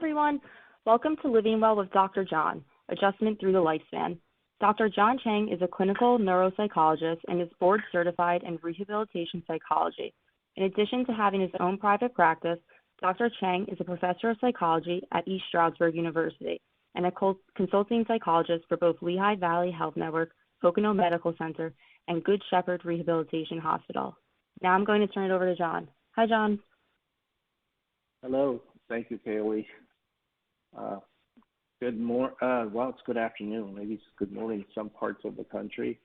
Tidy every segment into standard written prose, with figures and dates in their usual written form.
everyone. Welcome to Living Well with Dr. Jyh-Hann, Adjustment Through the Lifespan. Dr. Chang is a clinical neuropsychologist and is board certified in Rehabilitation Psychology. In addition to having his own private practice, Dr. Chang is a professor of psychology at East Stroudsburg University and a consulting psychologist for both Lehigh Valley Health Network, Pocono Medical Center, and Good Shepherd Rehabilitation Hospital. Now I'm going to turn it over to John. Hi, John. Hello. Thank you, Kaylee. Well, it's good afternoon. Maybe it's good morning in some parts of the country.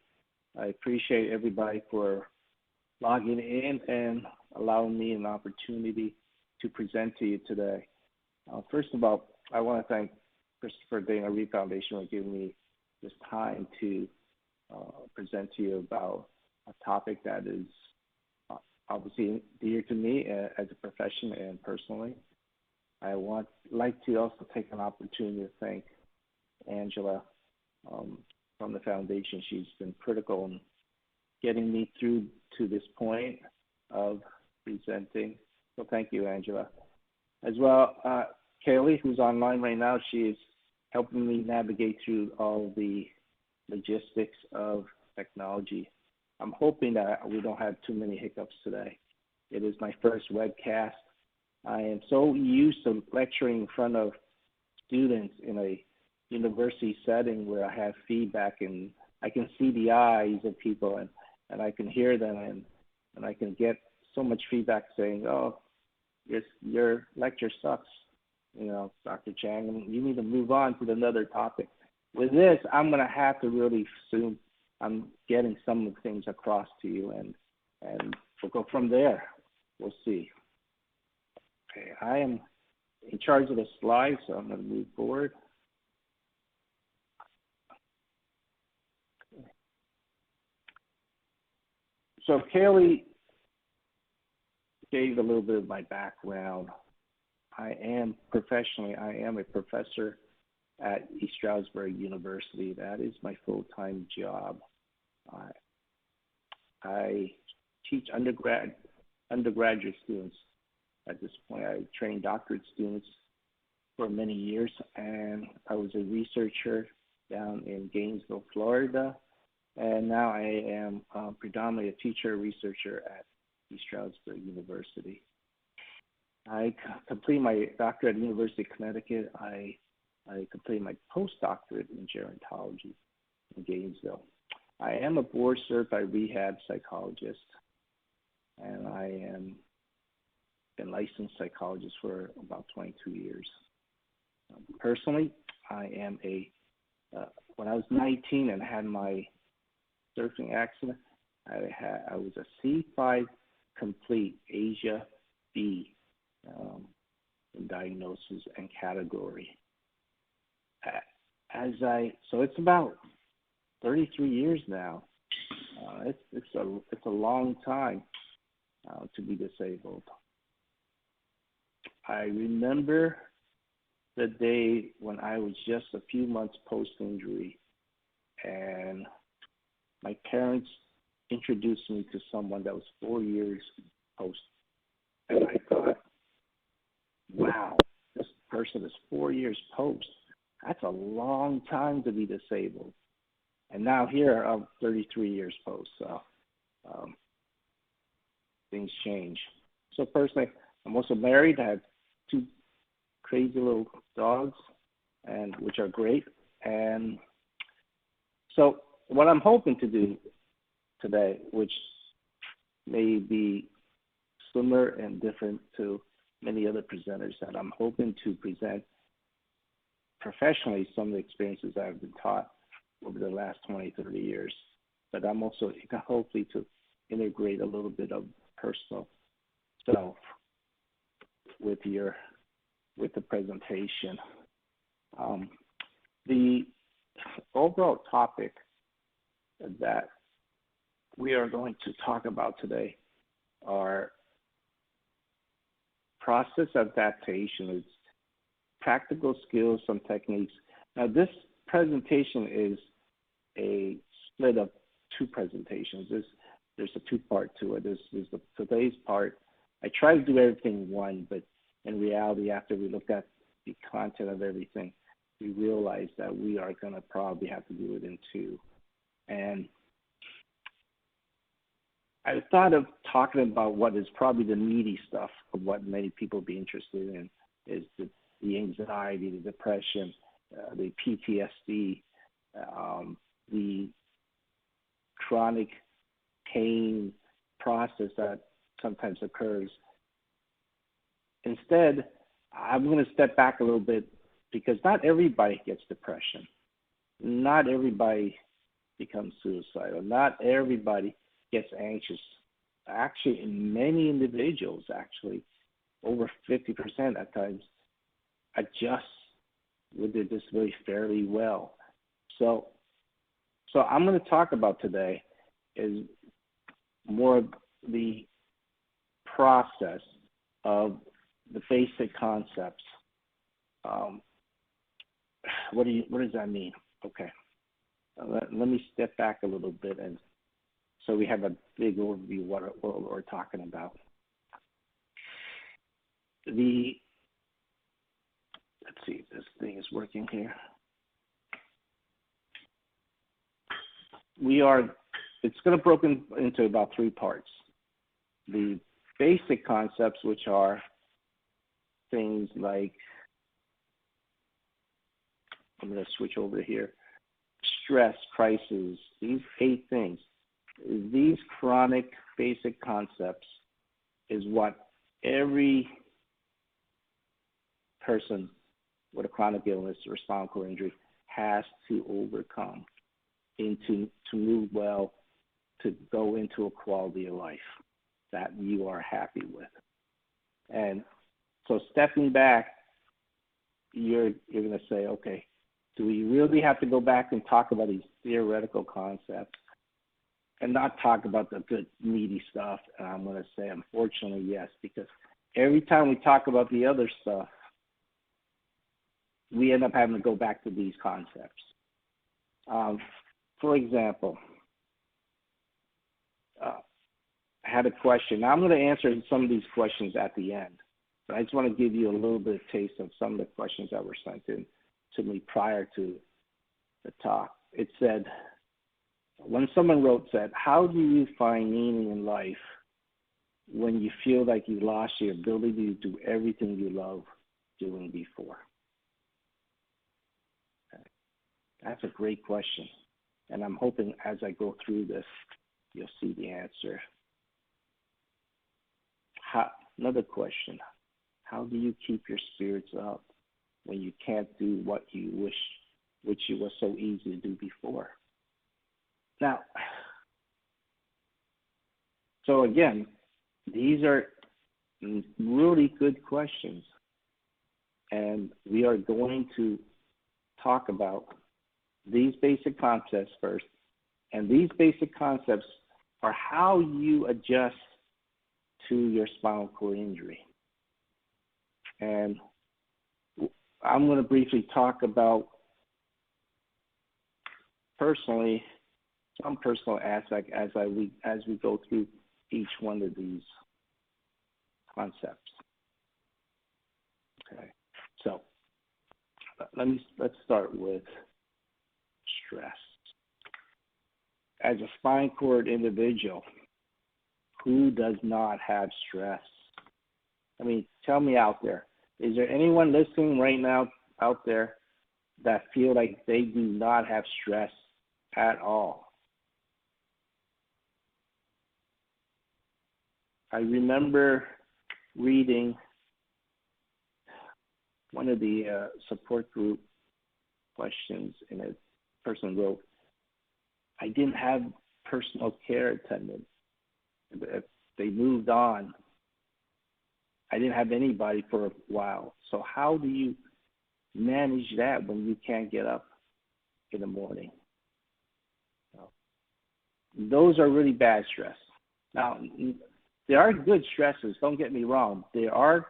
I appreciate everybody for logging in and allowing me an opportunity to present to you today. First of all, I want to thank Christopher Dana Reeve Foundation for giving me this time to present to you about a topic that is obviously dear to me as a profession and personally. I like to also take an opportunity to thank Angela from the foundation. She's been critical in getting me through to this point of presenting. So thank you, Angela. As well, Kaylee, who's online right now, she is helping me navigate through all the logistics of technology. I'm hoping that we don't have too many hiccups today. It is my first webcast. I am so used to lecturing in front of students in a university setting where I have feedback and I can see the eyes of people and I can hear them and I can get so much feedback saying, oh, your lecture sucks, Dr. Chang, you need to move on to another topic. With this, I'm going to have to really assume I'm getting some of the things across to you and we'll go from there. We'll see. Okay, I am in charge of the slides, so I'm going to move forward. So Kaylee gave a little bit of my background. I am a professor at East Stroudsburg University. That is my full-time job. I teach undergraduate students. At this point, I trained doctorate students for many years, and I was a researcher down in Gainesville, Florida, and now I am predominantly a teacher researcher at East Stroudsburg University. I completed my doctorate at the University of Connecticut. I completed my postdoctorate in gerontology in Gainesville. I am a board certified rehab psychologist, and I am been licensed psychologist for about 22 years. Personally, I am when I was 19 and had my surfing accident, I was a C5 complete Asia B in diagnosis and category. So it's about 33 years now. It's a long time to be disabled. I remember the day when I was just a few months post-injury, and my parents introduced me to someone that was 4 years post. And I thought, wow, this person is 4 years post. That's a long time to be disabled. And now here I'm 33 years post, so things change. So personally, I'm also married. I have 2 crazy little dogs, and which are great. And so what I'm hoping to do today, which may be similar and different to many other presenters, that I'm hoping to present professionally some of the experiences that I've been taught over the last 20, 30 years. But I'm also hopefully to integrate a little bit of personal self with the presentation. The overall topic that we are going to talk about today are process adaptation. It's practical skills, some techniques. Now, this presentation is a split of 2 presentations. There's a 2-part to it. Today's part. I try to do everything in one, but in reality, after we looked at the content of everything, we realize that we are going to probably have to do it in two. And I thought of talking about what is probably the meaty stuff of what many people be interested in, is the anxiety, the depression, the PTSD, the chronic pain process that sometimes occurs. Instead, I'm going to step back a little bit, because not everybody gets depression. Not everybody becomes suicidal. Not everybody gets anxious. Actually, in many individuals, over 50% at times, adjust with their disability fairly well. So I'm going to talk about today is more of the process of the basic concepts. What does that mean? Okay, let me step back a little bit, and so we have a big overview of what we're talking about. Let's see if this thing is working here. It's going to be broken into about three parts. The basic concepts, which are things like, I'm going to switch over here, stress, crises, these 8 things. These chronic basic concepts is what every person with a chronic illness or spinal cord injury has to overcome to move well, to go into a quality of life that you are happy with. And so stepping back, you're going to say, okay, do we really have to go back and talk about these theoretical concepts and not talk about the good, meaty stuff? And I'm going to say, unfortunately, yes, because every time we talk about the other stuff, we end up having to go back to these concepts. For example, I had a question. Now I'm going to answer some of these questions at the end, but I just want to give you a little bit of taste of some of the questions that were sent in to me prior to the talk. It said, when someone said, how do you find meaning in life when you feel like you lost your ability to do everything you love doing before? Okay. That's a great question. And I'm hoping as I go through this, you'll see the answer. Another question, how do you keep your spirits up when you can't do what you wish, which it was so easy to do before? Now, so again, these are really good questions. And we are going to talk about these basic concepts first. And these basic concepts are how you adjust to your spinal cord injury. And I'm going to briefly talk about some personal aspect as we go through each one of these concepts. Okay, so let's start with stress. As a spinal cord individual, who does not have stress? I mean, tell me out there. Is there anyone listening right now out there that feel like they do not have stress at all? I remember reading one of the support group questions, and a person wrote, I didn't have personal care attendant. They moved on. I didn't have anybody for a while. So how do you manage that when you can't get up in the morning? Those are really bad stress. Now, there are good stresses. Don't get me wrong. There are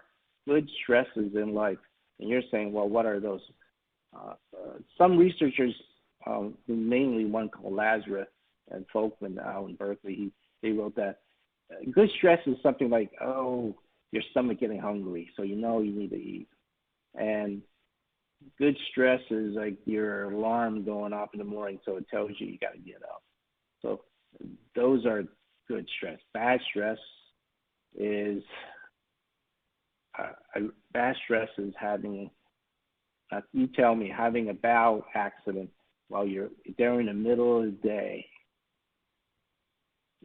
good stresses in life. And you're saying, well, what are those? Some researchers, mainly one called Lazarus and Folkman out in Berkeley, they wrote that good stress is something like, oh, your stomach getting hungry, so you know you need to eat. And good stress is like your alarm going off in the morning, so it tells you got to get up. So those are good stress. Bad stress is having, you tell me, having a bowel accident while you're during the middle of the day,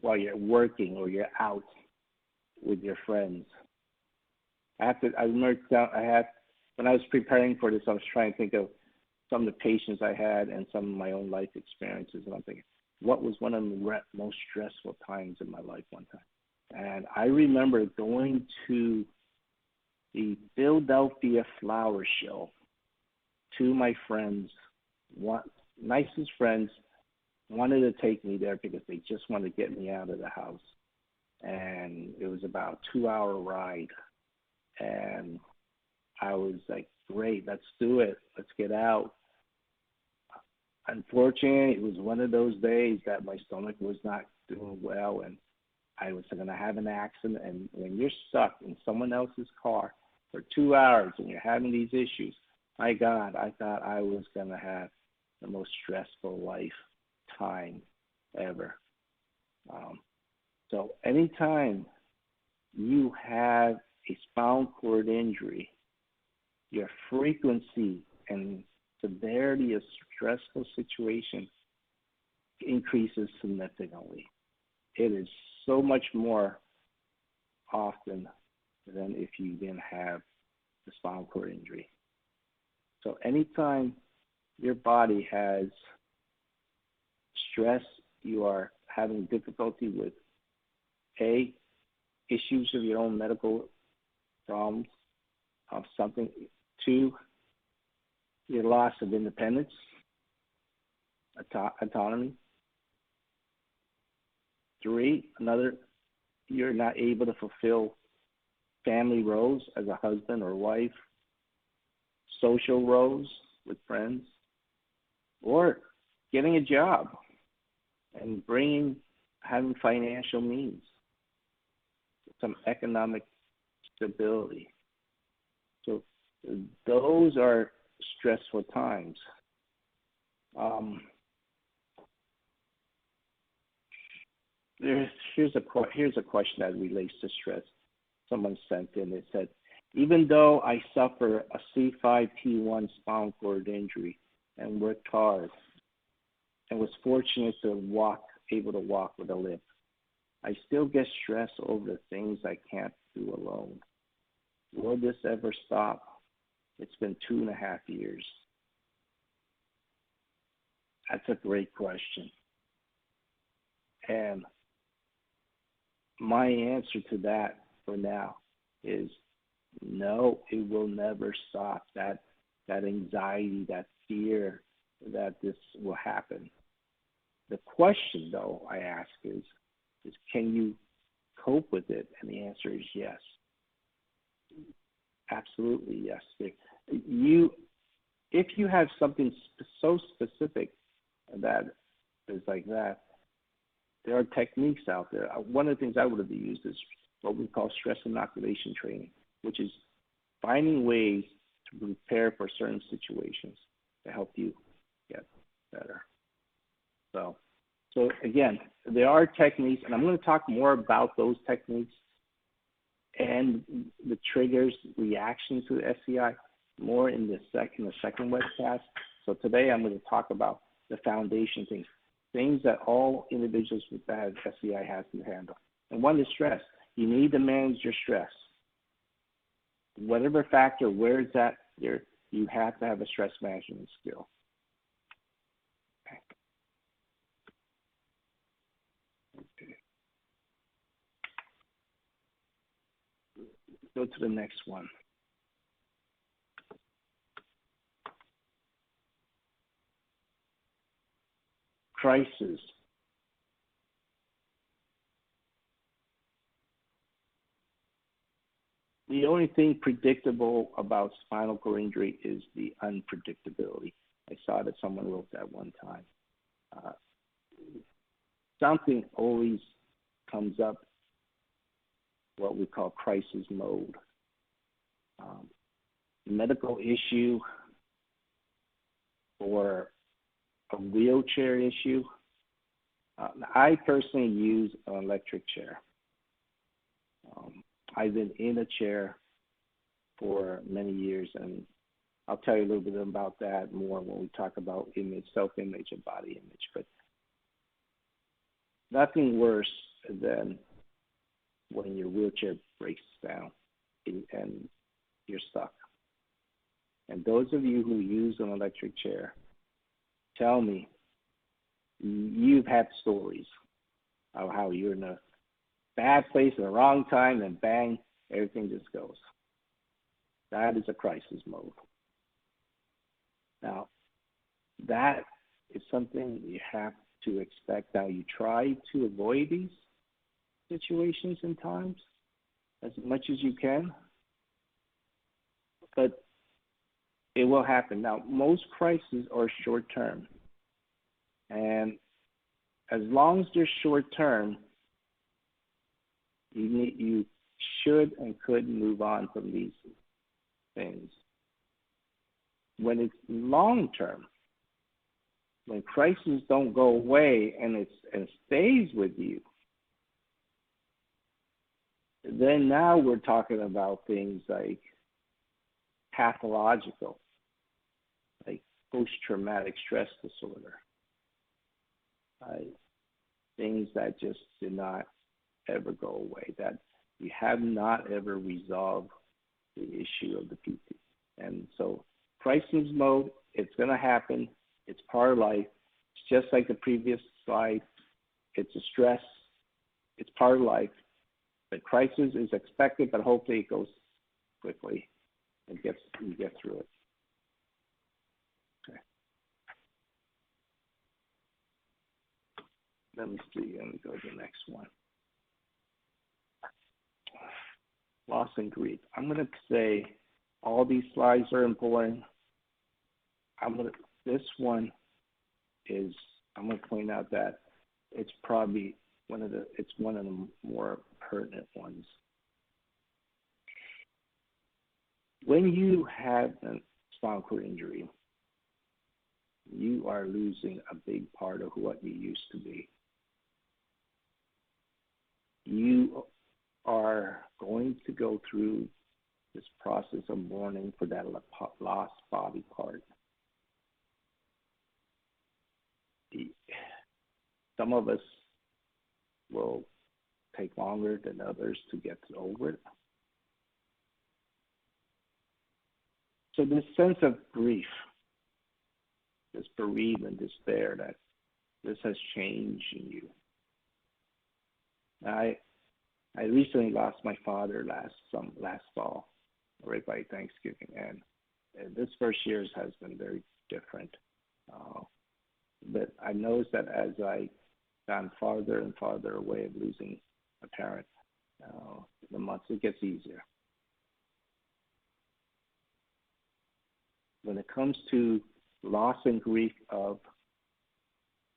while you're working or you're out with your friends. When I was preparing for this, I was trying to think of some of the patients I had and some of my own life experiences, and I'm thinking, what was one of the most stressful times in my life one time? And I remember going to the Philadelphia Flower Show. Two of my friends, nicest friends, wanted to take me there because they just wanted to get me out of the house. And it was about a 2-hour ride. And I was like, great, let's do it. Let's get out. Unfortunately, it was one of those days that my stomach was not doing well, and I was going to have an accident. And when you're stuck in someone else's car for 2 hours and you're having these issues, my God, I thought I was going to have the most stressful lifetime ever. So anytime you have a spinal cord injury, your frequency and severity of stressful situation increases significantly. It is so much more often than if you didn't have the spinal cord injury. So anytime your body has stress, you are having difficulty with issues of your own medical problems, of something. 2, your loss of independence, autonomy. 3, you're not able to fulfill family roles as a husband or wife, social roles with friends, or getting a job and having financial means, some economic stability. So those are stressful times. Here's a question that relates to stress. Someone sent in. It said, even though I suffer a C5T1 spinal cord injury and worked hard and was fortunate to able to walk with a limp, I still get stressed over the things I can't do alone. Will this ever stop? It's been 2.5 years. That's a great question. And my answer to that for now is no, it will never stop. That anxiety, that fear that this will happen. The question, though, I ask is can you cope with it? And the answer is yes. Absolutely, yes. If you have something so specific that is like that, there are techniques out there. One of the things I would have used is what we call stress inoculation training, which is finding ways to prepare for certain situations to help you get better. So again, there are techniques, and I'm going to talk more about those techniques and the triggers, reaction to SCI, more in the second webcast. So today I'm going to talk about the foundation things that all individuals with bad SCI have to handle. And one is stress. You need to manage your stress. Whatever factor, where it's at, you have to have a stress management skill. Okay. Go to the next one. Crisis. The only thing predictable about spinal cord injury is the unpredictability. I saw that someone wrote that one time. Something always comes up, what we call crisis mode. medical issue or a wheelchair issue, I personally use an electric chair. I've been in a chair for many years, and I'll tell you a little bit about that more when we talk about image, self-image, and body image. But nothing worse than when your wheelchair breaks down and you're stuck. And those of you who use an electric chair, tell me, you've had stories of how you're in a bad place at the wrong time and bang, everything just goes. That is a crisis mode. Now, that is something you have to expect. Now, you try to avoid these situations and times as much as you can, but it will happen. Now, most crises are short term, and as long as they're short term, you should and could move on from these things. When it's long term, when crises don't go away and it stays with you, then now we're talking about things like pathological, like post-traumatic stress disorder, things that just did not ever go away, that you have not ever resolved the issue of the PT. And so crisis mode, it's going to happen. It's part of life. It's just like the previous slide. It's a stress. It's part of life. The crisis is expected, but hopefully it goes quickly and you get through it. Okay. Let me see. Let me go to the next one. Loss and grief. I'm going to say all these slides are important. This one is, I'm going to point out that it's probably one of the more pertinent ones. When you have a spinal cord injury, you are losing a big part of what you used to be. You are going to go through this process of mourning for that lost body part. Some of us will take longer than others to get over it. So this sense of grief, this bereavement, despair, that this has changed in you. I recently lost my father last fall, right by Thanksgiving, and this first year has been very different. But I noticed that as I gone farther and farther away of losing a parent, the months it gets easier. When it comes to loss and grief of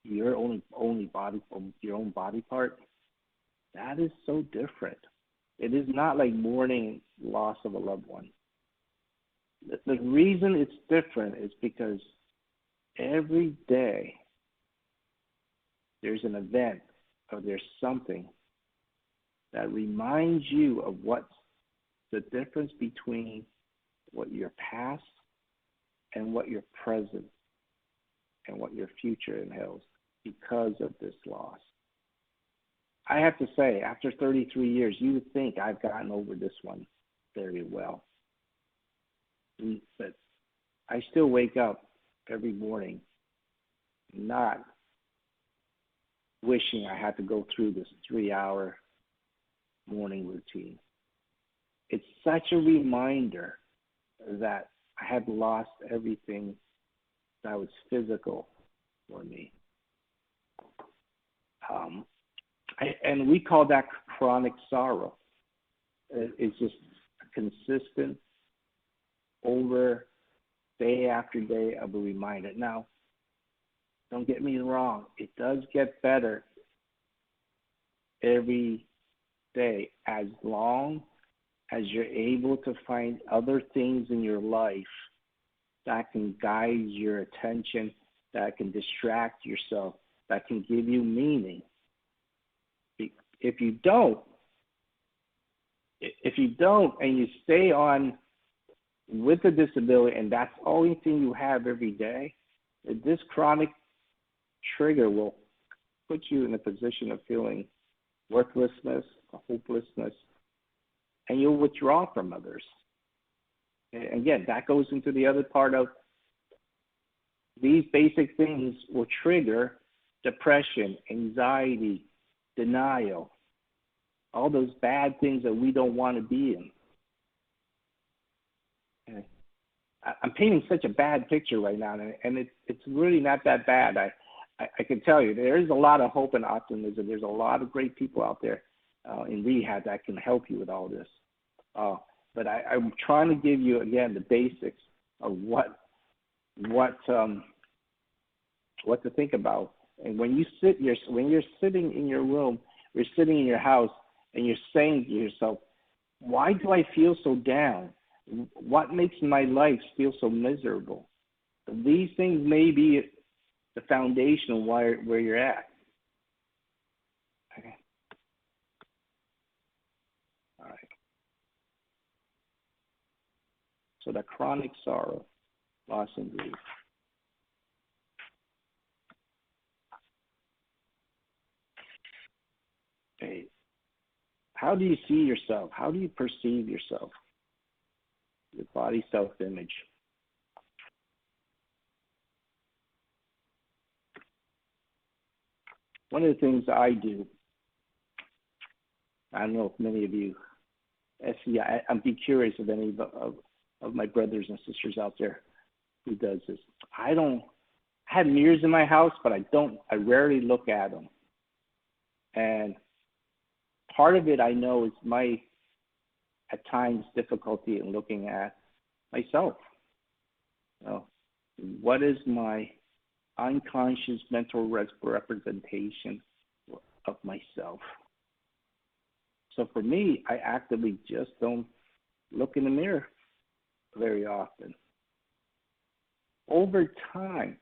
your own body part, that is so different. It is not like mourning loss of a loved one. The reason it's different is because every day there's an event or there's something that reminds you of what's the difference between what your past and what your present and what your future entails because of this loss. I have to say, after 33 years, you would think I've gotten over this one very well. But I still wake up every morning not wishing I had to go through this 3-hour morning routine. It's such a reminder that I had lost everything that was physical for me. And we call that chronic sorrow. It's just consistent over day after day of a reminder. Now, don't get me wrong, it does get better every day as long as you're able to find other things in your life that can guide your attention, that can distract yourself, that can give you meaning. If you don't and you stay on with a disability and that's the only thing you have every day, this chronic trigger will put you in a position of feeling worthlessness, hopelessness, and you'll withdraw from others. And again, that goes into the other part of these basic things will trigger depression, anxiety, denial, all those bad things that we don't want to be in. Okay. I'm painting such a bad picture right now, and it's really not that bad. I can tell you, there is a lot of hope and optimism. There's a lot of great people out there in rehab that can help you with all this. But I'm trying to give you, again, the basics of what to think about. And when you're sitting in your room, you're sitting in your house, and you're saying to yourself, why do I feel so down? What makes my life feel so miserable? These things may be the foundation of where you're at. Okay. All right. So the chronic sorrow, loss, and grief. Okay. How do you see yourself? How do you perceive yourself? Your body self-image. One of the things I do, I don't know if many of you, I'd be curious if any of my brothers and sisters out there who does this. I have mirrors in my house, but I rarely look at them. And part of it I know is my, at times, difficulty in looking at myself. What is my unconscious mental representation of myself? So for me, I actively just don't look in the mirror very often. Over time,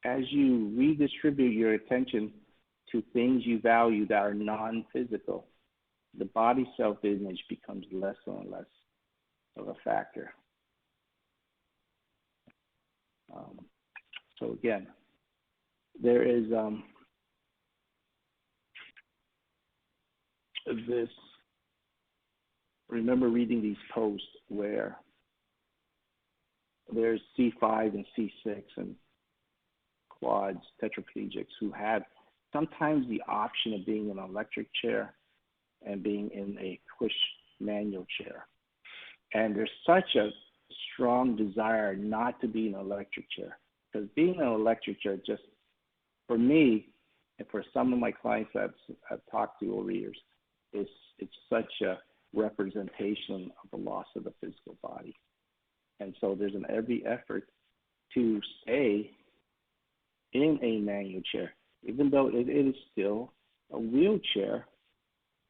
as you redistribute your attention to things you value that are non-physical, the body self-image becomes less and less of a factor. So again, there is this, remember reading these posts where there's C5 and C6 and quads, tetraplegics who had sometimes the option of being in an electric chair and being in a push manual chair. And there's such a strong desire not to be in an electric chair, because being in an electric chair, just for me and for some of my clients that I've talked to over years, it's such a representation of the loss of the physical body. And so there's an every effort to stay in a manual chair, even though it is still a wheelchair.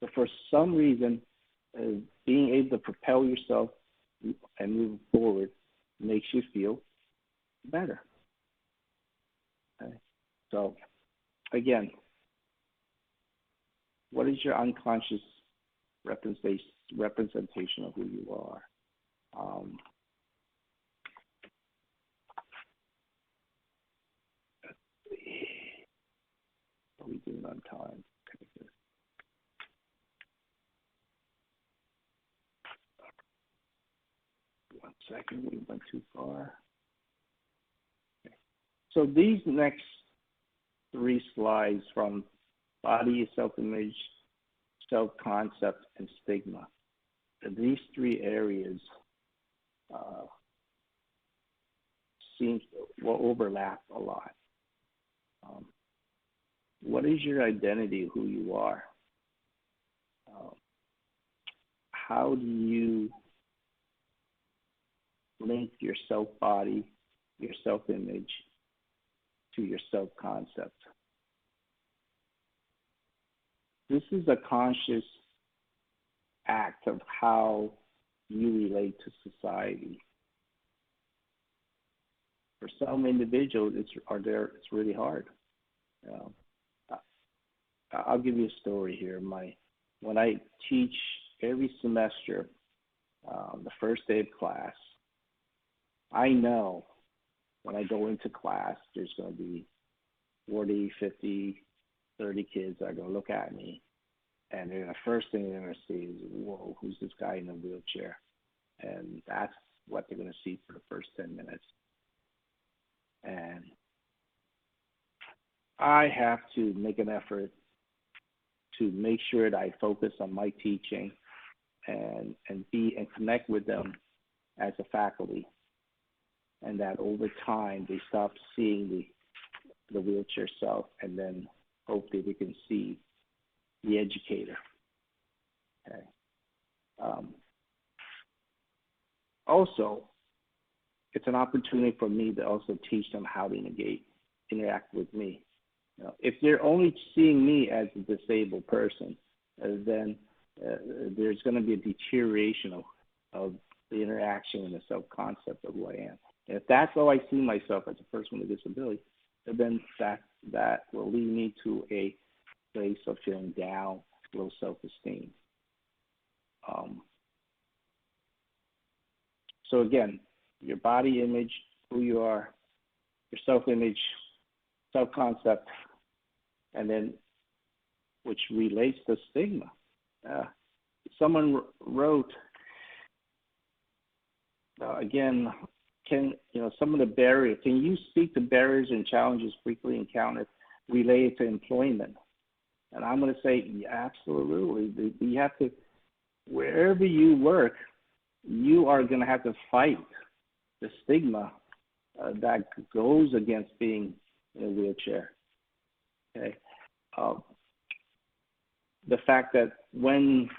But for some reason, being able to propel yourself and move forward makes you feel better. Okay. So, again, what is your unconscious representation of who you are? Are we doing on time? Okay, good. One second, we went too far. Okay. So these next 3 slides from body, self-image, self-concept, and stigma, these 3 areas will overlap a lot. What is your identity of who you are? How do you link your self-body, your self-image, to your self-concept? this is a conscious act of how you relate to society. For some individuals, it's really hard. I'll give you a story here. When I teach every semester, the first day of class, I know when I go into class, there's going to be 40, 50, 30 kids that are going to look at me, and the first thing they're going to see is, whoa, who's this guy in a wheelchair? And that's what they're going to see for the first 10 minutes. And I have to make an effort to make sure that I focus on my teaching and connect with them as a faculty, and that over time they stop seeing the wheelchair self, and then hopefully they can see the educator. Okay. Also, it's an opportunity for me to also teach them how to interact with me. If they're only seeing me as a disabled person, then there's going to be a deterioration of the interaction and the self-concept of who I am. And if that's how I see myself as a person with a disability, then that will lead me to a place of feeling down, low self-esteem. So again, your body image, who you are, your self-image, self-concept, and then which relates to stigma. Someone wrote, again, some of the barriers, can you speak to barriers and challenges frequently encountered related to employment? And I'm going to say, yeah, absolutely. You have to, wherever you work, you are going to have to fight the stigma that goes against being in a wheelchair. Okay. The fact that when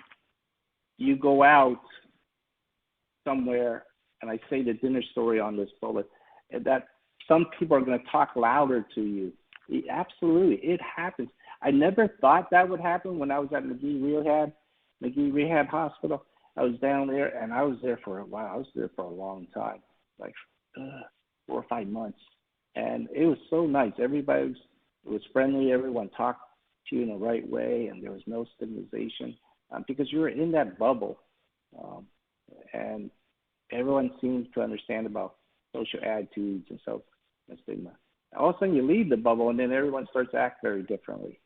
you go out somewhere, and I say the dinner story on this bullet, that some people are going to talk louder to you. Absolutely, it happens. I never thought that would happen when I was at McGee Rehab Hospital. I was down there, and I was there for a while. I was there for a long time, like 4 or 5 months. And it was so nice. Everybody was friendly. Everyone talked to you in the right way, and there was no stigmatization because you were in that bubble. And everyone seems to understand about social attitudes and self-stigma. All of a sudden, you leave the bubble, and then everyone starts to act very differently.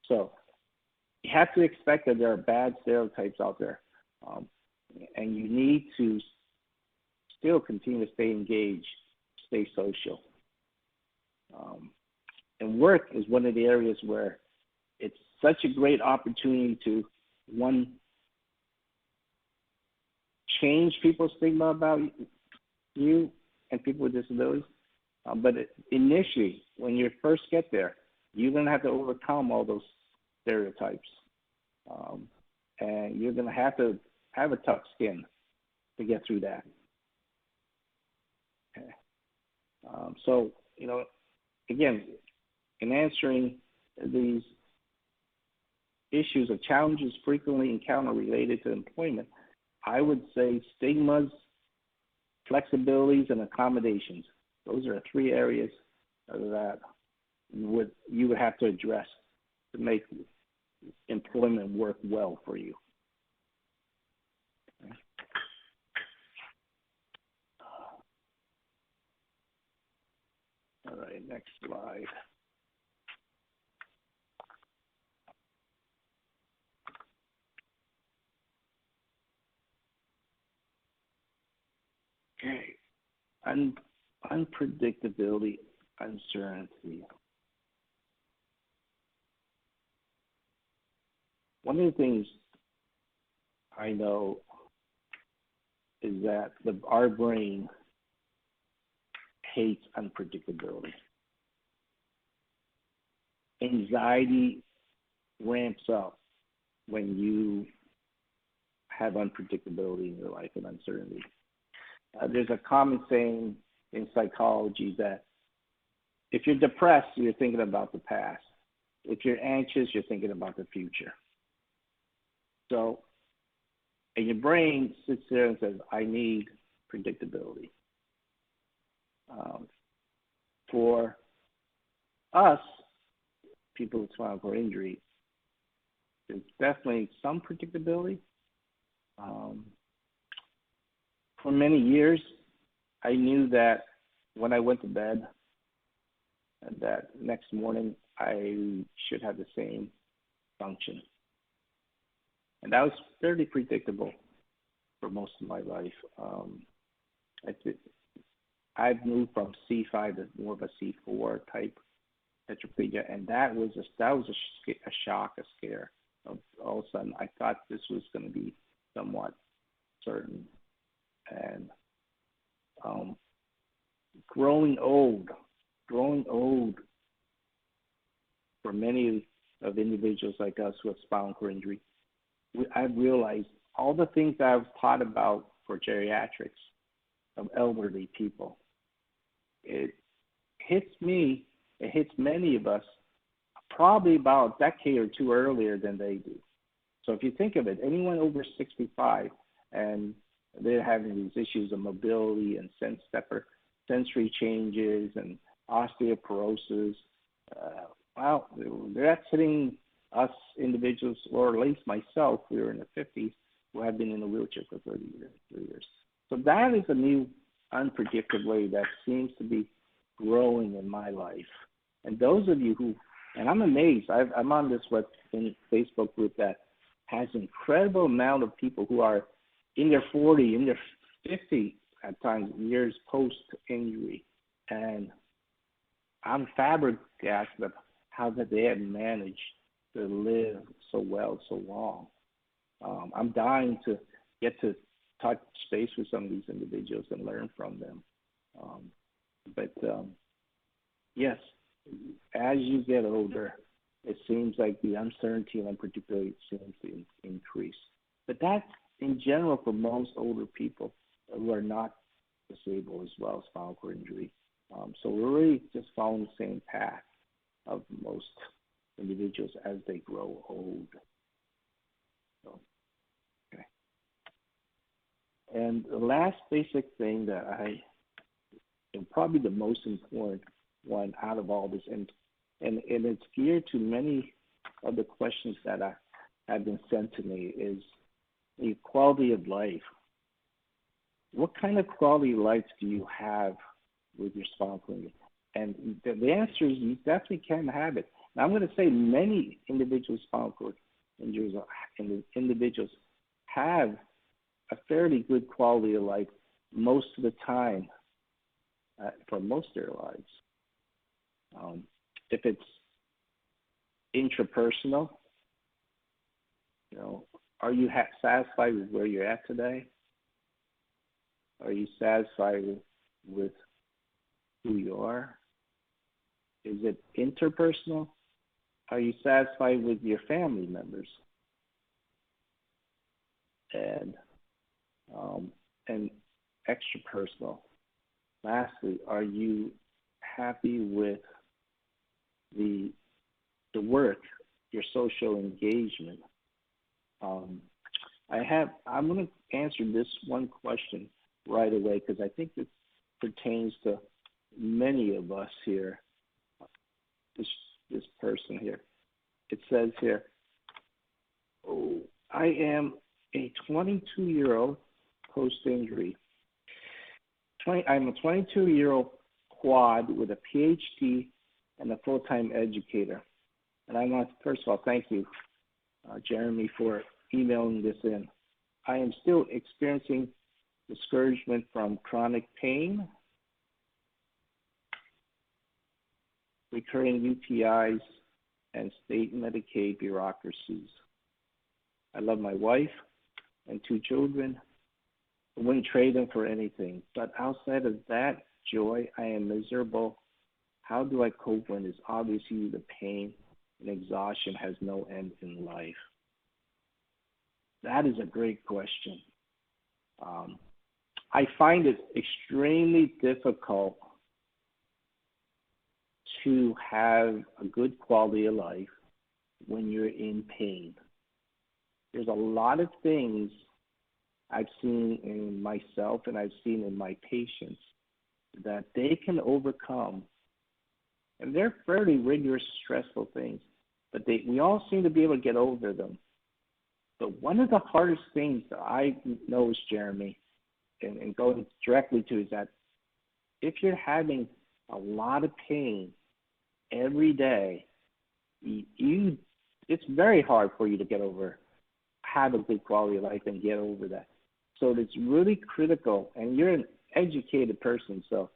So you have to expect that there are bad stereotypes out there, and you need to still continue to stay engaged, stay social. And work is one of the areas where it's such a great opportunity to, one, change people's stigma about you and people with disabilities. But initially, when you first get there, you're going to have to overcome all those stereotypes. And you're going to have a tough skin to get through that. Okay. So, again, in answering these issues of challenges frequently encountered related to employment, I would say stigmas, flexibilities, and accommodations. Those are 3 areas that you would have to address to make employment work well for you. Okay. All right, next slide. Okay, unpredictability, uncertainty. One of the things I know is that our brain hates unpredictability. Anxiety ramps up when you have unpredictability in your life and uncertainty. There's a common saying in psychology that if you're depressed, you're thinking about the past. If you're anxious, you're thinking about the future. So, and your brain sits there and says, I need predictability. For us, people with spinal cord injury, there's definitely some predictability. For many years, I knew that when I went to bed, that next morning I should have the same function. And that was fairly predictable for most of my life. I've moved from C5 to more of a C4 type tetraplegia, and that was a shock, a scare. All of a sudden, I thought this was going to be somewhat certain. And growing old for many of individuals like us with spinal cord injury, I've realized all the things that I've taught about for geriatrics of elderly people, it hits me, it hits many of us probably about a decade or two earlier than they do. So if you think of it, anyone over 65 and they're having these issues of mobility and sensory changes and osteoporosis, that's hitting us individuals, or at least myself, we were in the 50s, who have been in a wheelchair for 30 years. So that is a new unpredictability that seems to be growing in my life. And those of you who, and I'm amazed, I'm on this Facebook group that has an incredible amount of people who are in their 40, in their 50 at times, years post-injury. And I'm flabbergasted of how that they have managed to live so well, so long. I'm dying to get to touch base with some of these individuals and learn from them. Yes, as you get older, it seems like the uncertainty and unpredictability seems to increase. But that's in general for most older people who are not disabled as well, spinal cord injury. So we're really just following the same path of most individuals as they grow old. So, okay. And the last basic thing that and probably the most important one out of all this, and it's geared to many of the questions that have been sent to me, is the quality of life. What kind of quality of life do you have with your spinal cord injury? And the answer is you definitely can have it. Now, I'm going to say many individuals with spinal cord injuries and individuals have a fairly good quality of life most of the time for most of their lives. If it's intrapersonal, are you satisfied with where you're at today? Are you satisfied with who you are? Is it interpersonal? Are you satisfied with your family members? And extrapersonal. Lastly, are you happy with the work, your social engagement? I'm going to answer this one question right away because I think this pertains to many of us here. This person here. It says here, I am a 22-year-old post-injury. I'm a 22-year-old quad with a PhD and a full-time educator. And I want to, first of all, thank you, Jeremy, for emailing this in. I am still experiencing discouragement from chronic pain, recurring UTIs, and state Medicaid bureaucracies. I love my wife and 2 children. I wouldn't trade them for anything. But outside of that joy, I am miserable. How do I cope when it's obviously the pain and exhaustion has no end in life? That is a great question. I find it extremely difficult to have a good quality of life when you're in pain. There's a lot of things I've seen in myself and I've seen in my patients that they can overcome. And they're fairly rigorous, stressful things, but we all seem to be able to get over them. But one of the hardest things that I know is, Jeremy, and going directly to, is that if you're having a lot of pain every day, it's very hard for you to get over, have a good quality of life and get over that. So it's really critical, and you're an educated person, so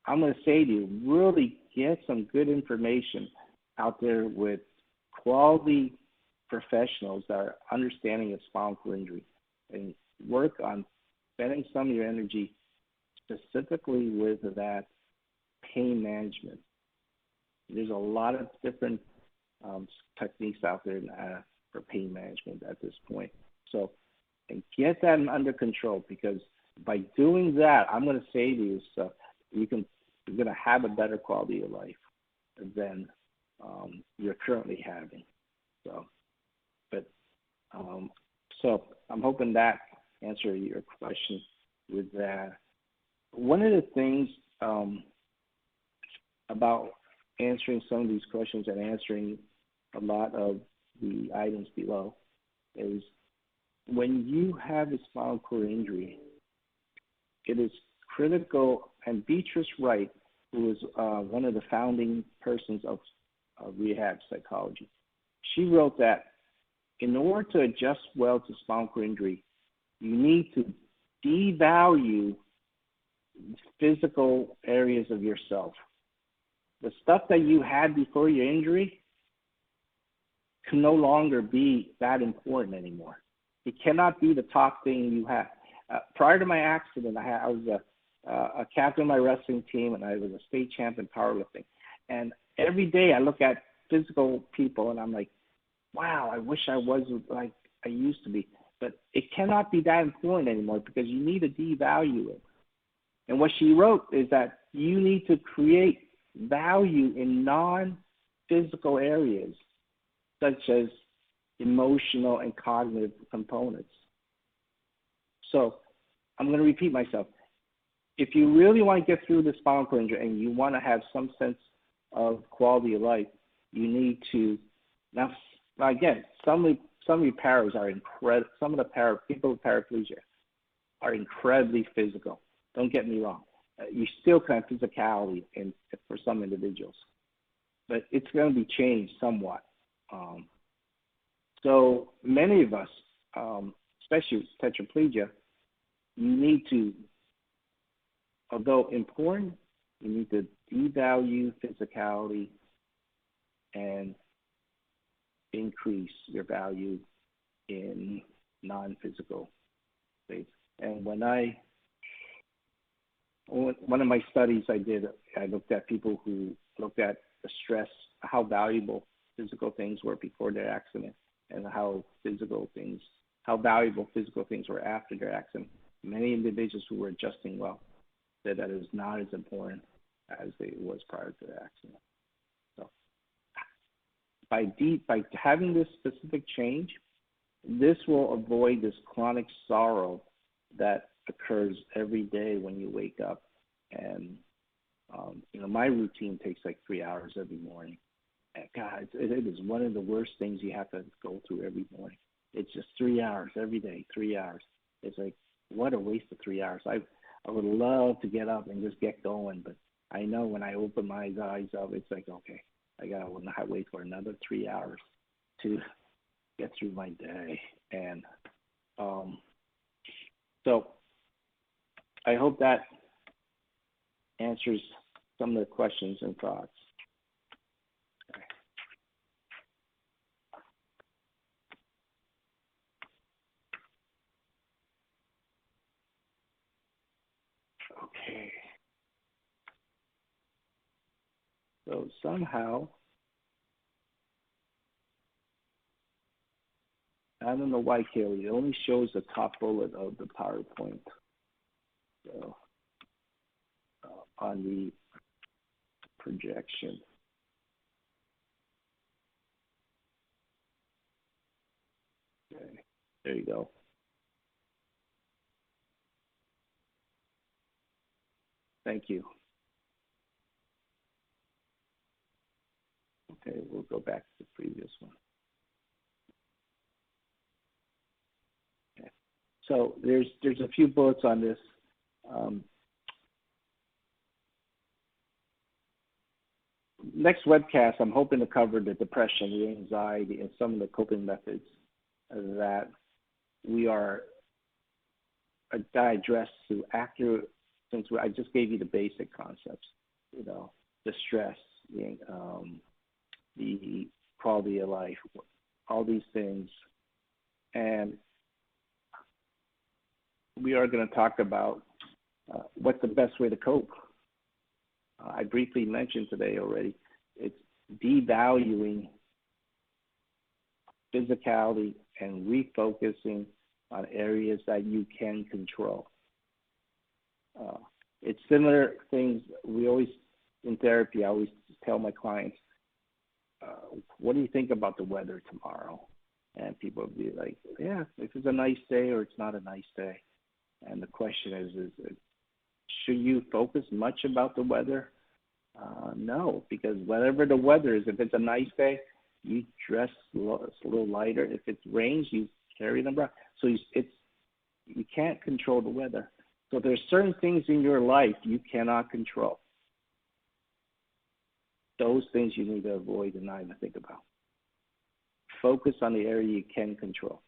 I'm going to say to you, really get some good information out there with quality professionals that are understanding of spinal cord injury, and work on spending some of your energy specifically with that pain management. There's a lot of different techniques out there for pain management at this point. So, and get that under control, because by doing that, I'm going to say to you, so you're going to have a better quality of life than you're currently having. So, so I'm hoping that answers your question with that. One of the things about answering some of these questions and answering a lot of the items below is, when you have a spinal cord injury, it is critical, and Beatrice Wright, who is one of the founding persons of rehab psychology, she wrote that in order to adjust well to spinal cord injury, you need to devalue physical areas of yourself. The stuff that you had before your injury can no longer be that important anymore. It cannot be the top thing you have. Prior to my accident, I was a captain of my wrestling team, and I was a state champ in powerlifting. And every day I look at physical people, and I'm like, wow, I wish I was like I used to be. But it cannot be that important anymore, because you need to devalue it. And what she wrote is that you need to create value in non-physical areas, such as emotional and cognitive components. So I'm going to repeat myself. If you really want to get through the spinal cord injury and you want to have some sense of quality of life, you need to, now again, some of your paras are incredible. Some of the people with paraplegia are incredibly physical. Don't get me wrong. You still can have physicality for some individuals, but it's going to be changed somewhat. So many of us, especially with tetraplegia, you need to, although important, you need to devalue physicality and increase your value in non-physical space. And one of my studies I did, I looked at people who looked at the stress, how valuable physical things were before their accident, and how valuable physical things were after their accident. Many individuals who were adjusting well said that it was not as important as it was prior to the accident. So by having this specific change, this will avoid this chronic sorrow that occurs every day when you wake up. And my routine takes like 3 hours every morning. And God, it is one of the worst things you have to go through every morning. It's just 3 hours every day, 3 hours. It's like, what a waste of 3 hours. I would love to get up and just get going, but I know when I open my eyes up, it's like, okay, I got to wait for another 3 hours to get through my day. And so I hope that answers some of the questions and thoughts. Okay. So somehow, I don't know why, Kaylee, it only shows the top bullet of the PowerPoint. So on the projection. There you go. Thank you. Okay, we'll go back to the previous one. Okay. So there's a few bullets on this. Next webcast, I'm hoping to cover the depression, the anxiety, and some of the coping methods that I address to after, since I just gave you the basic concepts, you know, the stress, the quality of life, all these things. And we are going to talk about what's the best way to cope. I briefly mentioned today already, it's devaluing physicality and refocusing on areas that you can control. It's similar things we always, in therapy, I always tell my clients, what do you think about the weather tomorrow? And people will be like, yeah, if it's a nice day or it's not a nice day. And the question is should you focus much about the weather? No, because whatever the weather is, if it's a nice day, you dress a little lighter. If it rains, you carry an umbrella. So you can't control the weather. So there's certain things in your life you cannot control. Those things you need to avoid and not even think about. Focus on the area you can control.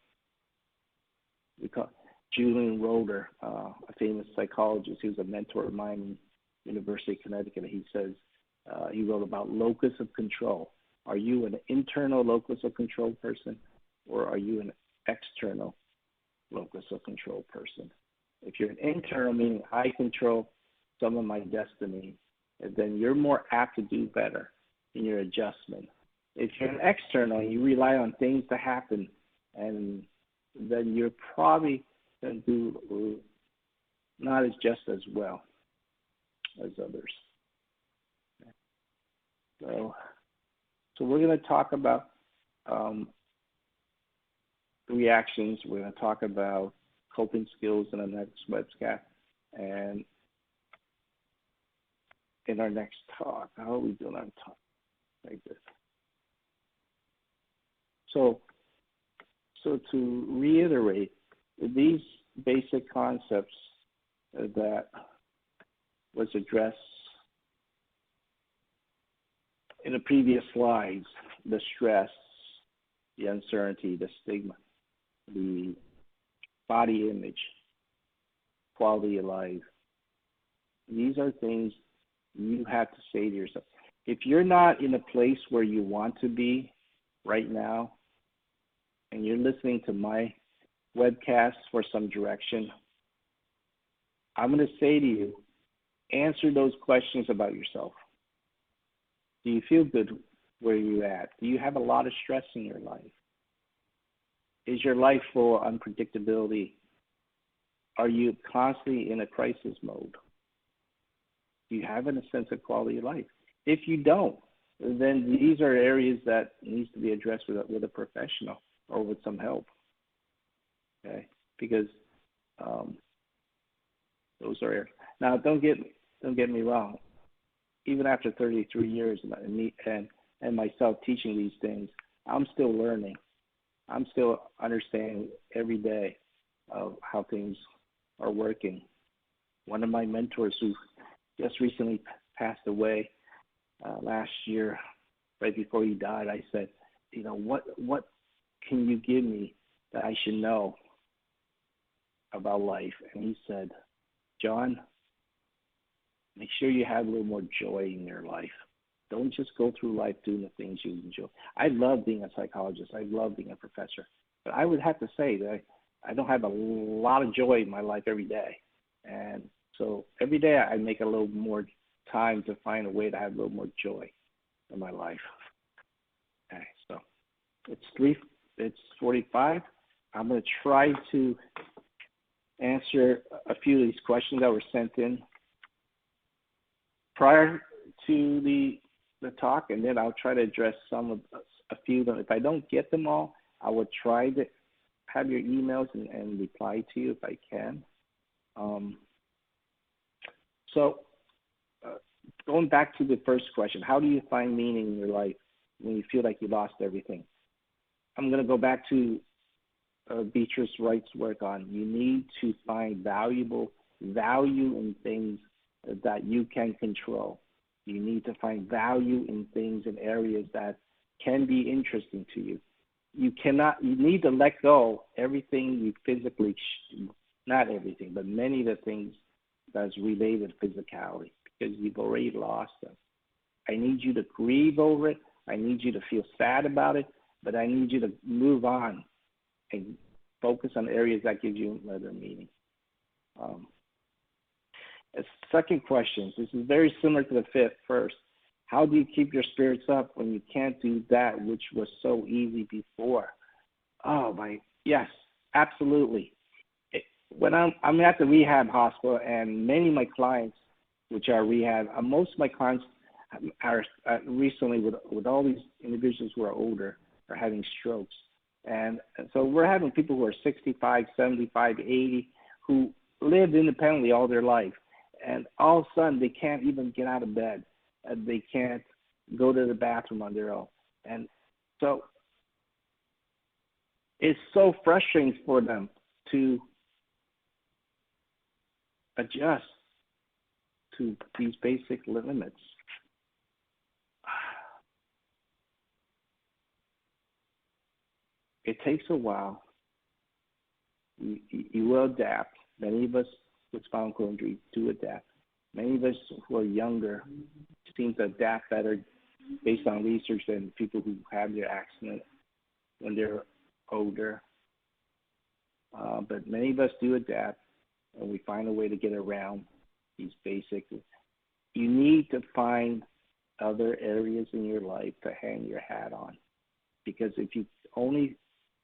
We call Julian Roeder, a famous psychologist, he was a mentor of mine in University of Connecticut. He says, he wrote about locus of control. Are you an internal locus of control person, or are you an external locus of control person? If you're an internal, meaning I control some of my destiny, then you're more apt to do better in your adjustment. If you're an external and you rely on things to happen, and then you're probably going to do not as just as well as others. So we're going to talk about reactions. We're going to talk about coping skills in the next webcast, and in our next talk. How are we doing on talk? Like this. So to reiterate, these basic concepts that was addressed in the previous slides, the stress, the uncertainty, the stigma, the body image, quality of life, these are things you have to say to yourself. If you're not in a place where you want to be right now, and you're listening to my webcast for some direction, I'm going to say to you, answer those questions about yourself. Do you feel good where you're at? Do you have a lot of stress in your life? Is your life full of unpredictability? Are you constantly in a crisis mode? Do you have a sense of quality of life? If you don't, then these are areas that needs to be addressed with a professional or with some help. Okay, because those are areas. Now, don't get me wrong. Even after 33 years and myself teaching these things, I'm still learning. I'm still understanding every day of how things are working. One of my mentors who just recently passed away last year, right before he died, I said, you know, what can you give me that I should know about life? And he said, John, make sure you have a little more joy in your life. Don't just go through life doing the things you enjoy. I love being a psychologist. I love being a professor. But I would have to say that I don't have a lot of joy in my life every day. And so every day I make a little more time to find a way to have a little more joy in my life. Okay, so it's 45. I'm going to try to answer a few of these questions that were sent in prior to the talk, and then I'll try to address a few of them. If I don't get them all, I will try to have your emails and reply to you if I can. So going back to the first question, how do you find meaning in your life when you feel like you lost everything? I'm going to go back to Beatrice Wright's work on you need to find value in things that you can control. You need to find value in things in areas that can be interesting to you. You need to let go everything you physically, not everything, but many of the things that's related to physicality because you've already lost them. I need you to grieve over it. I need you to feel sad about it, but I need you to move on and focus on areas that give you another meaning. A second question, this is very similar to the first. How do you keep your spirits up when you can't do that which was so easy before? Yes, absolutely. When I'm at the rehab hospital, and many of my clients, which are rehab, most of my clients are recently with all these individuals who are older, are having strokes. And so we're having people who are 65, 75, 80, who lived independently all their life. And all of a sudden, they can't even get out of bed. They can't go to the bathroom on their own. And so it's so frustrating for them to adjust to these basic limits. It takes a while. You will adapt. Many of us with spinal cord injury do adapt. Many of us who are younger seem to adapt better based on research than people who have their accident when they're older. But many of us do adapt, and we find a way to get around these basic. You need to find other areas in your life to hang your hat on, because if you only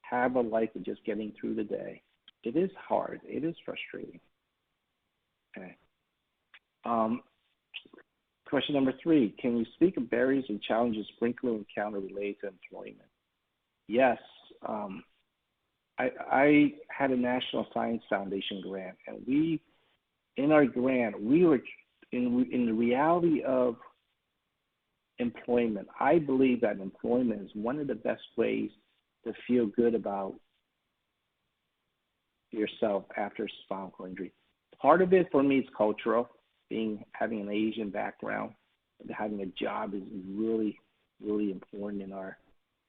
have a life of just getting through the day, it is hard. It is frustrating. Okay. Question number 3, can you speak of barriers and challenges frequently encountered related to employment? Yes. I had a National Science Foundation grant, and in our grant, we were in the reality of employment. I believe that employment is one of the best ways to feel good about yourself after spinal cord injury. Part of it for me is cultural. Having an Asian background, having a job is really, really important in our.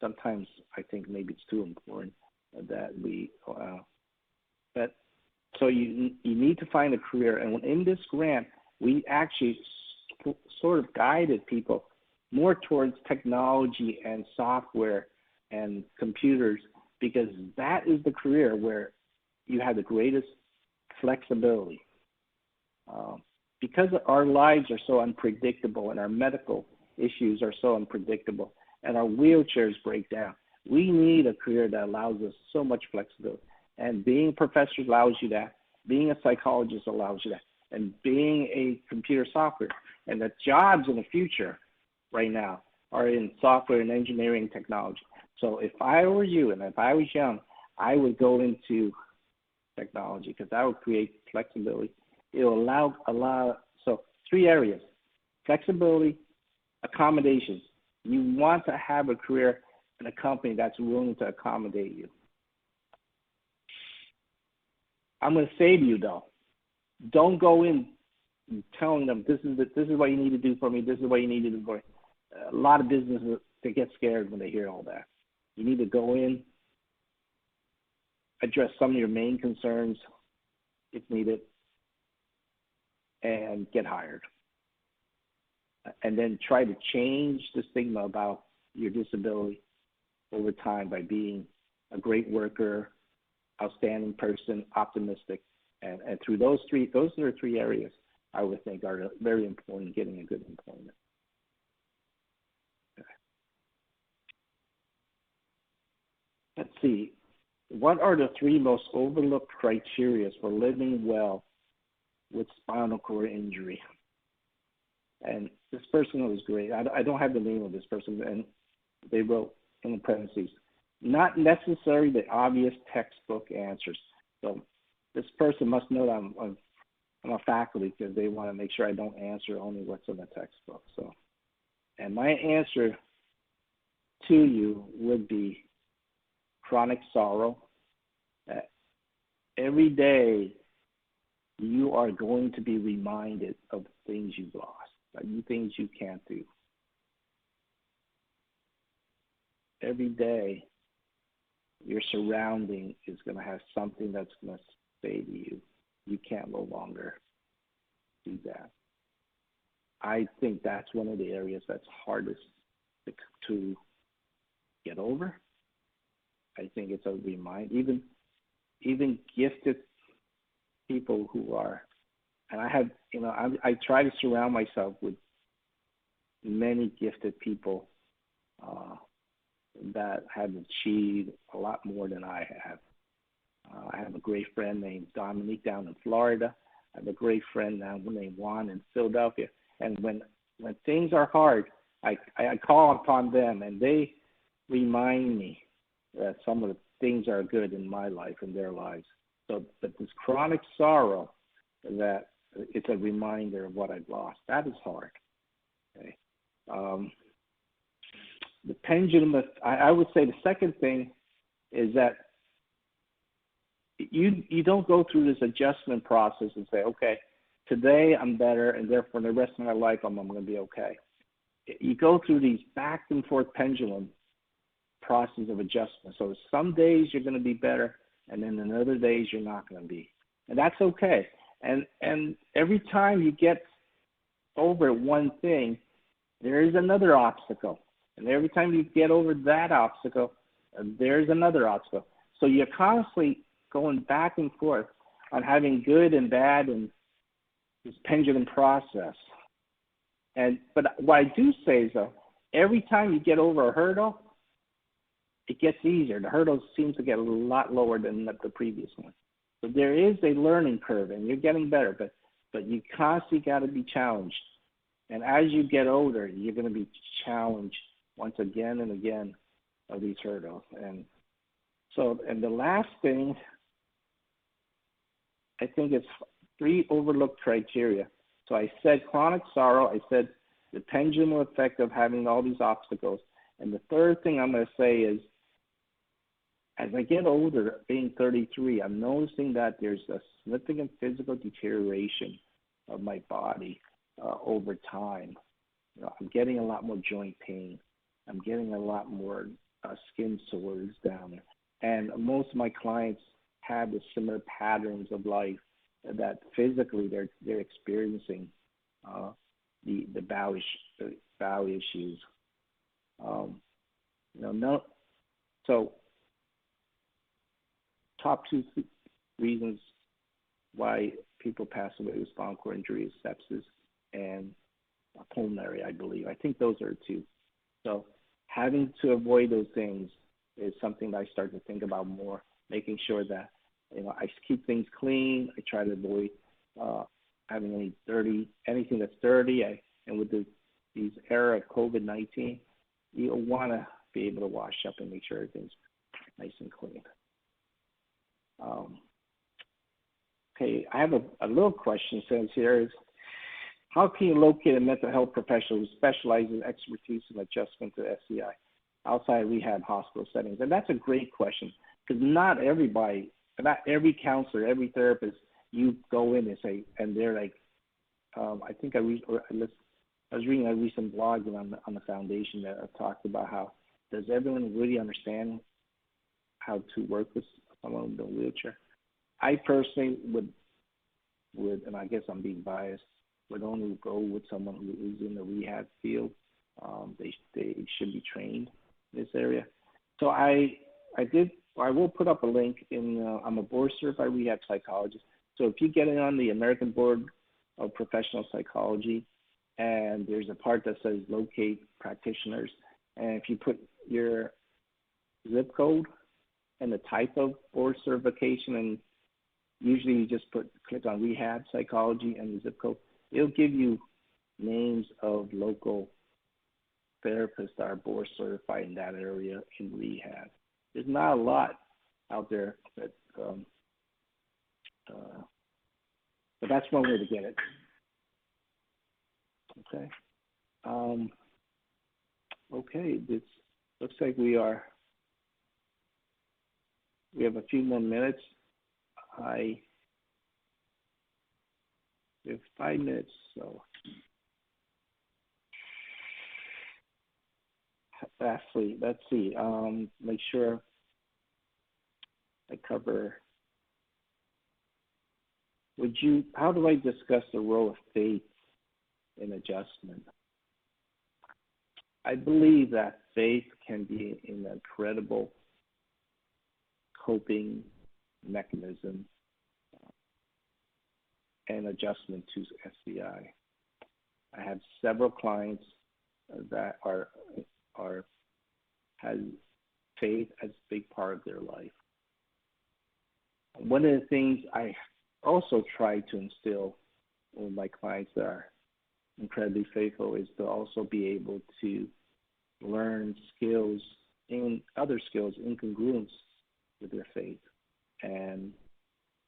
Sometimes I think maybe it's too important that we. But so you need to find a career, and in this grant, we actually sort of guided people more towards technology and software and computers, because that is the career where you have the greatest flexibility. Because our lives are so unpredictable and our medical issues are so unpredictable and our wheelchairs break down, we need a career that allows us so much flexibility. And being a professor allows you that. Being a psychologist allows you that. And being a computer software. And the jobs in the future right now are in software and engineering technology. So if I were you and if I was young, I would go into technology because that would create flexibility. It will allow, so 3 areas: flexibility, accommodations. You want to have a career in a company that's willing to accommodate you. I'm going to say to you though, don't go in telling them this is what you need to do for me, this is what you need to do for me. A lot of businesses, they get scared when they hear all that. You need to go in, address some of your main concerns if needed, and get hired. And then try to change the stigma about your disability over time by being a great worker, outstanding person, optimistic. And through those are 3 areas I would think are very important in getting a good employment. Okay. Let's see. What are the 3 most overlooked criteria for living well with spinal cord injury? And this person was great. I don't have the name of this person, and they wrote in the parentheses, not necessarily the obvious textbook answers. So this person must know that I'm a faculty because they want to make sure I don't answer only what's in the textbook. So, and my answer to you would be chronic sorrow. Every day you are going to be reminded of things you've lost, like things you can't do. Every day your surrounding is going to have something that's going to say to you, you can't no longer do that. I think that's one of the areas that's hardest to get over. I think it's a reminder, even gifted people who are, and I have, I try to surround myself with many gifted people that have achieved a lot more than I have. I have a great friend named Dominique down in Florida. I have a great friend now named Juan in Philadelphia. And when things are hard, I call upon them, and they remind me that some of the things are good in my life and their lives. So, but this chronic sorrow, that it's a reminder of what I've lost. That is hard. Okay. The pendulum. I would say the second thing is that you don't go through this adjustment process and say, okay, today I'm better, and therefore the rest of my life I'm going to be okay. You go through these back and forth pendulum process of adjustment. So some days you're going to be better, and then in other days you're not going to be, and that's okay. And every time you get over one thing, there is another obstacle, and every time you get over that obstacle, there's another obstacle. So you're constantly going back and forth on having good and bad and this pendulum process. But what I do say is, though, every time you get over a hurdle, it gets easier. The hurdles seem to get a lot lower than the previous one. So there is a learning curve, and you're getting better, but you constantly got to be challenged. And as you get older, you're going to be challenged once again and again of these hurdles. And the last thing, I think it's 3 overlooked criteria. So I said chronic sorrow. I said the pendulum effect of having all these obstacles. And the third thing I'm going to say is, as I get older, being 33, I'm noticing that there's a significant physical deterioration of my body over time. I'm getting a lot more joint pain. I'm getting a lot more skin sores down there. And most of my clients have the similar patterns of life that physically they're experiencing the bowel issues. So top 2 reasons why people pass away with spinal cord injury is sepsis and pulmonary, I believe. I think those are 2. So having to avoid those things is something that I start to think about more, making sure that I keep things clean. I try to avoid having anything that's dirty. And with these era of COVID-19, you want to be able to wash up and make sure everything's nice and clean. Okay, I have a little question. It says here is, how can you locate a mental health professional who specializes in expertise and adjustment to SCI outside rehab hospital settings? And that's a great question, because not every counselor, every therapist, you go in and say, and they're like, I think I was reading a recent blog on the foundation that talked about how, does everyone really understand how to work with someone with a wheelchair? I personally would, and I guess I'm being biased, would only go with someone who is in the rehab field. They should be trained in this area. So I will put up a link I'm a board certified rehab psychologist. So if you get in on the American Board of Professional Psychology, and there's a part that says locate practitioners, and if you put your zip code and the type of board certification, and usually you just click on rehab psychology and the zip code, it'll give you names of local therapists that are board certified in that area in rehab. there's not a lot out there, but that's one way to get it. Okay. Okay, this looks like we have a few more minutes. We have 5 minutes, so let's see. Make sure I cover. How do I discuss the role of faith in adjustment? I believe that faith can be an incredible coping mechanism and adjustment to SCI. I have several clients that has faith as a big part of their life. One of the things I also try to instill in my clients that are incredibly faithful is to also be able to learn other skills in congruence with their faith, and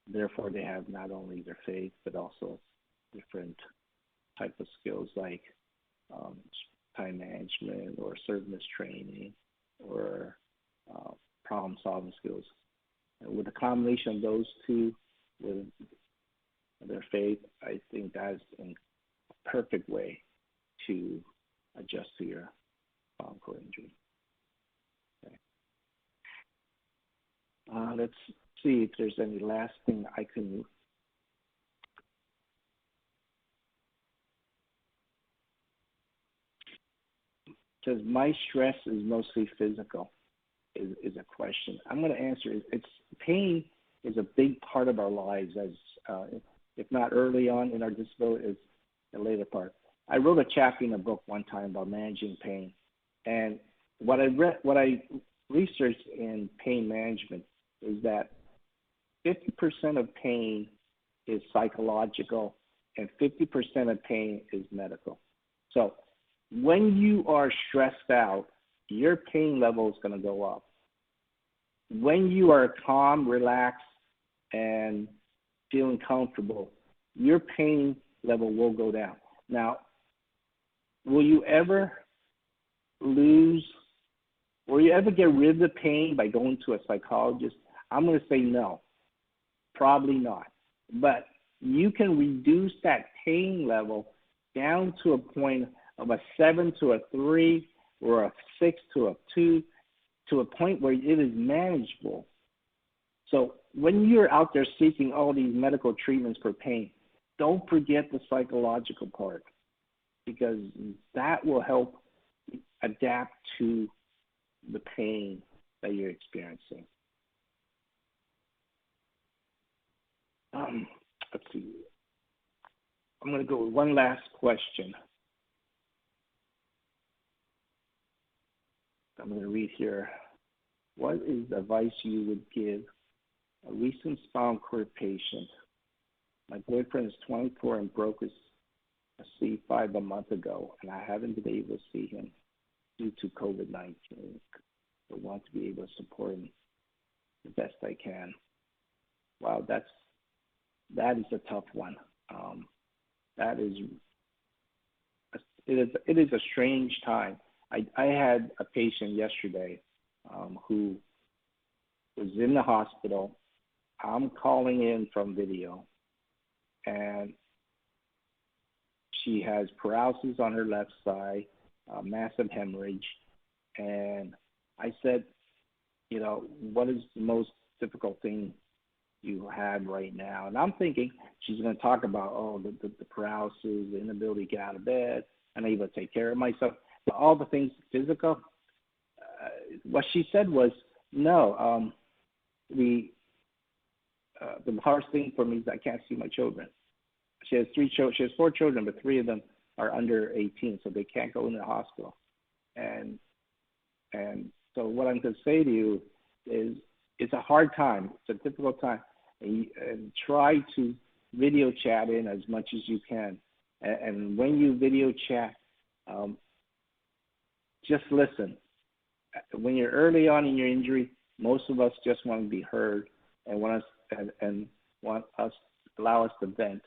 therefore they have not only their faith but also different type of skills like time management or service training or problem solving skills. And with a combination of those two with their faith, I think that's a perfect way to adjust to your spinal cord injury. Okay. Let's see if there's any last thing I can. Says my stress is mostly physical is a question. I'm going to answer it. It's pain is a big part of our lives, as if not early on in our disability, it's the later part. I wrote a chapter in a book one time about managing pain, and what I researched in pain management is that 50% of pain is psychological and 50% of pain is medical. So when you are stressed out, your pain level is going to go up. When you are calm, relaxed, and feeling comfortable, your pain level will go down. Now, will you ever get rid of the pain by going to a psychologist? I'm going to say no, probably not. But you can reduce that pain level down to a point of a 7 to a 3 or a 6 to a 2 to a point where it is manageable. So when you're out there seeking all these medical treatments for pain, don't forget the psychological part, because that will help adapt to the pain that you're experiencing. Let's see. I'm going to go with one last question. I'm going to read here. What is the advice you would give a recent spinal cord patient? My boyfriend is 24 and broke his C5 a month ago, and I haven't been able to see him due to COVID-19. I want to be able to support him the best I can. Wow, that is a tough one. It is a strange time. I had a patient yesterday who was in the hospital. I'm calling in from video, and she has paralysis on her left side, massive hemorrhage. And I said, what is the most difficult thing you have right now? And I'm thinking she's going to talk about, the paralysis, the inability to get out of bed, unable to take care of myself, but all the things physical. What she said was, no, the hardest thing for me is I can't see my children. She has 4 children, but 3 of them are under 18, so they can't go into the hospital. And so what I'm going to say to you is it's a hard time. It's a difficult time. And try to video chat in as much as you can. And when you video chat, just listen. When you're early on in your injury, Most of us just want to be heard and want us allow us to vent.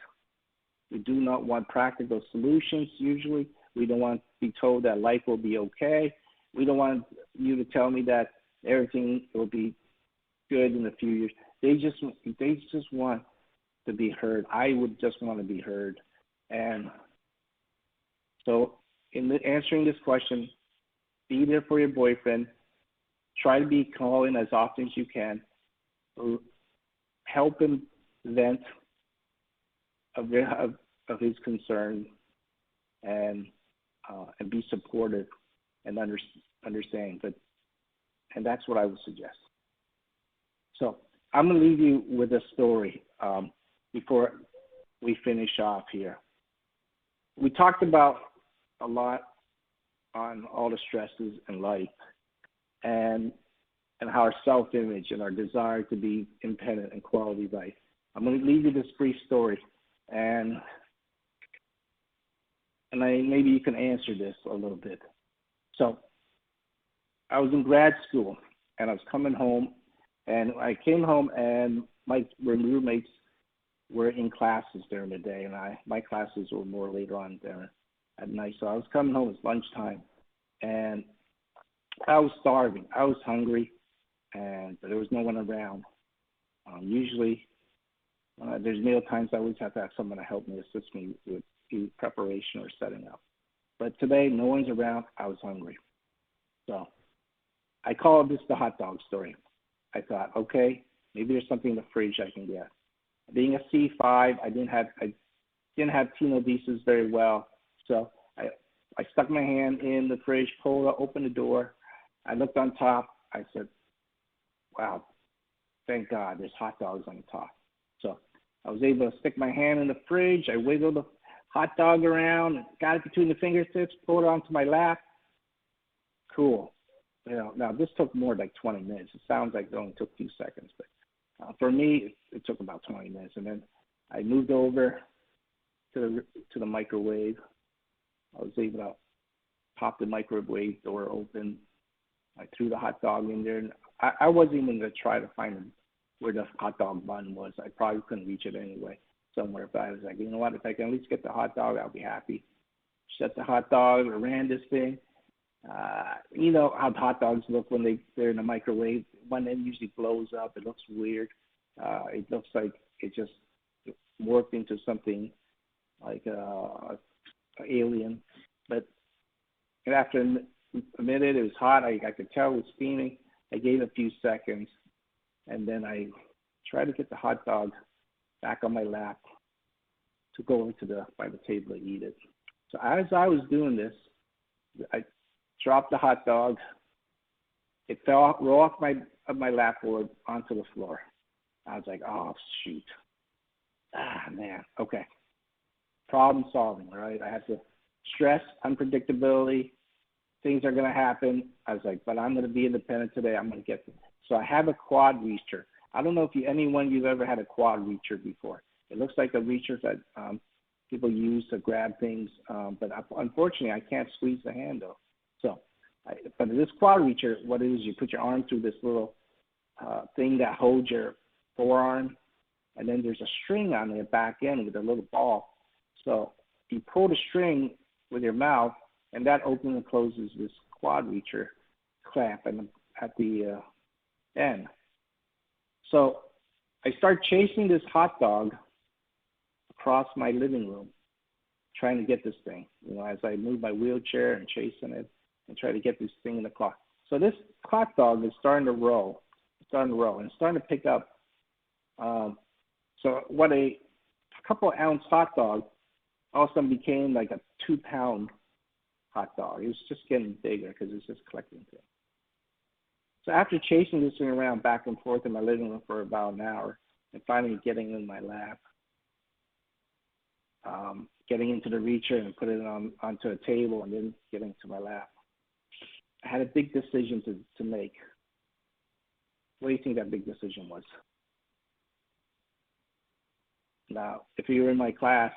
We do not want practical solutions usually. We don't want to be told that life will be okay. We don't want you to tell me that everything will be good in a few years. They just want to be heard. I would just want to be heard. And so in answering this question, be there for your boyfriend. Try to be calling as often as you can. Help him vent of his concern, and be supportive and understanding. And that's what I would suggest. So I'm going to leave you with a story before we finish off here. We talked about a lot on all the stresses in life and how our self-image and our desire to be independent and quality life. I'm going to leave you this brief story, and maybe you can answer this a little bit. So I was in grad school, and I was coming home, and I came home, and my roommates were in classes during the day, and my classes were more later on there at night. So I was coming home, it's lunchtime, and I was starving. I was hungry, but there was no one around. Usually, there's meal times I always have to have someone to help me, assist me with either preparation or setting up. But today, no one's around. I was hungry. So I called this the hot dog story. I thought, okay, maybe there's something in the fridge I can get. Being a C5, I didn't have Tino Visas very well. So I stuck my hand in the fridge, opened the door. I looked on top. I said, wow, thank God, there's hot dogs on the top. So I was able to stick my hand in the fridge. I wiggled the hot dog around, got it between the fingertips, pulled it onto my lap. Cool. Now this took more like 20 minutes. It sounds like it only took a few seconds, but for me, it took about 20 minutes. And then I moved over to the microwave. I was able to pop the microwave door open. I threw the hot dog in there, and I wasn't even going to try to find where the hot dog bun was. I probably couldn't reach it anyway somewhere, but I was like, you know what, if I can at least get the hot dog, I'll be happy. Shut the hot dog, ran this thing. You know how hot dogs look when they're in the microwave. One end usually blows up. It looks weird. It looks like it just morphed into something like an alien. But after a minute, it was hot. I could tell it was steaming. I gave it a few seconds, and then I tried to get the hot dog back on my lap to go over by the table to eat it. So as I was doing this, I dropped the hot dog. It rolled off my lap board onto the floor. I was like, oh, shoot. Man, okay. Problem solving, right? I had to stress, unpredictability. Things are going to happen. I was like, but I'm going to be independent today. I'm going to get them. So I have a quad reacher. I don't know if anyone you've ever had a quad reacher before. It looks like a reacher that people use to grab things, but unfortunately, I can't squeeze the handle. But this quad reacher, what it is, you put your arm through this little thing that holds your forearm, and then there's a string on the back end with a little ball. So you pull the string with your mouth, and that opens and closes this quad reacher clamp at the end. So I start chasing this hot dog across my living room, trying to get this thing, as I move my wheelchair and chasing it and try to get this thing in the clock. So this hot dog is starting to roll. And it's starting to pick up. So what a couple ounce hot dog all of a sudden became like a 2-pound hot dog. It was just getting bigger because it was just collecting things. So after chasing this thing around back and forth in my living room for about an hour and finally getting in my lap, getting into the reacher and put it onto a table and then getting to my lap, I had a big decision to make. What do you think that big decision was? Now, if you were in my class,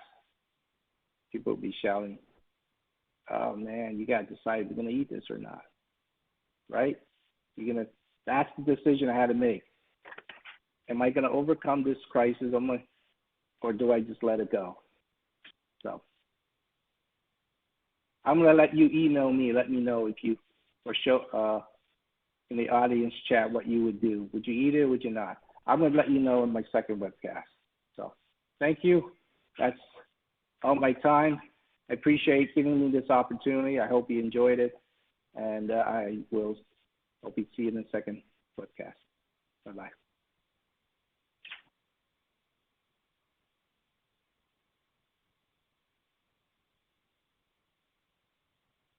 people would be shouting, oh man, you got to decide if you're going to eat this or not, right? You're going to That's the decision I had to make. Am I going to overcome this crisis, or do I just let it go? So I'm going to let you email me. Let me know if you, or show in the audience chat what you would do. Would you eat it or would you not? I'm going to let you know in my second webcast. So thank you. That's all my time. I appreciate giving me this opportunity. I hope you enjoyed it. And I will hope you see you in the second webcast. Bye-bye.